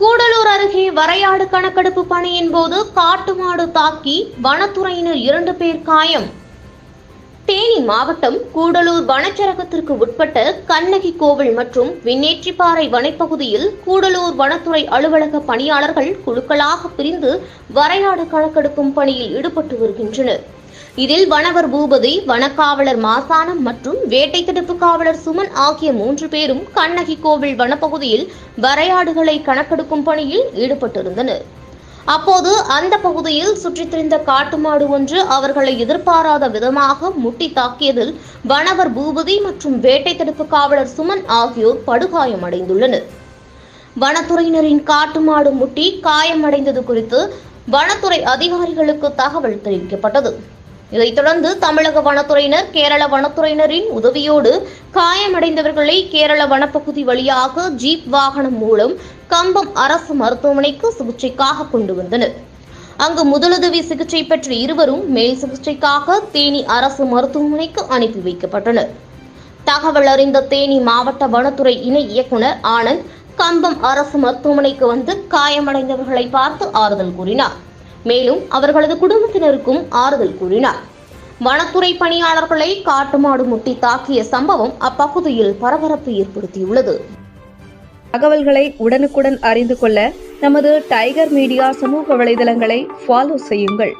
கூடலூர் அருகே வரையாடு கணக்கெடுப்பு பணியின் போது காட்டு மாடு தாக்கி வனத்துறையினர் 2 பேர் காயம். தேனி மாவட்டம் கூடலூர் வனச்சரகத்திற்கு உட்பட்ட கண்ணகி கோவில் மற்றும் விண்ணேற்றிப்பாறை வனப்பகுதியில் கூடலூர் வனத்துறை அலுவலக பணியாளர்கள் குழுக்களாக பிரிந்து வரையாடு கணக்கெடுக்கும் பணியில் ஈடுபட்டு வருகின்றனர். இதில் வனவர் பூபதி, வனக்காவலர் மாசானம் மற்றும் வேட்டை தடுப்பு காவலர் சுமன் ஆகிய 3 பேரும் கண்ணகி கோவில் வனப்பகுதியில் வரையாடுகளை கணக்கெடுக்கும் பணியில் ஈடுபட்டிருந்தனர். அப்போது அந்த பகுதியில் சுற்றித் திரிந்த காட்டுமாடு ஒன்று அவர்களை எதிர்பாராத விதமாக முட்டி தாக்கியதில் வனவர் பூபதி மற்றும் வேட்டை தடுப்பு காவலர் சுமன் ஆகியோர் படுகாயமடைந்துள்ளனர். வனத்துறையினரின் காட்டுமாடு முட்டி காயமடைந்தது குறித்து வனத்துறை அதிகாரிகளுக்கு தகவல் தெரிவிக்கப்பட்டது. இதைத் தொடர்ந்து தமிழக வனத்துறையினர் கேரள வனத்துறையினரின் உதவியோடு காயமடைந்தவர்களை கேரள வனப்பகுதி வழியாக ஜீப் வாகனம் மூலம் கம்பம் அரசு மருத்துவமனைக்கு சிகிச்சைக்காக கொண்டு வந்தனர். அங்கு முதலுதவி சிகிச்சை பெற்ற இருவரும் மேல் சிகிச்சைக்காக தேனி அரசு மருத்துவமனைக்கு அனுப்பி வைக்கப்பட்டனர். தகவல் அறிந்த தேனி மாவட்ட வனத்துறை இணை இயக்குநர் ஆனந்த் கம்பம் அரசு மருத்துவமனைக்கு வந்து காயமடைந்தவர்களை பார்த்து ஆறுதல் கூறினார். மேலும் அவர்களது குடும்பத்தினருக்கும் ஆறுதல் கூறினார். வனத்துறை பணியாளர்களை காட்டுமாடு முட்டி தாக்கிய சம்பவம் அப்பகுதியில் பரபரப்பு ஏற்படுத்தியுள்ளது. தகவல்களை உடனுக்குடன் அறிந்து கொள்ள நமது டைகர் மீடியா சமூக வலைதளங்களை ஃபாலோ செய்யுங்கள்.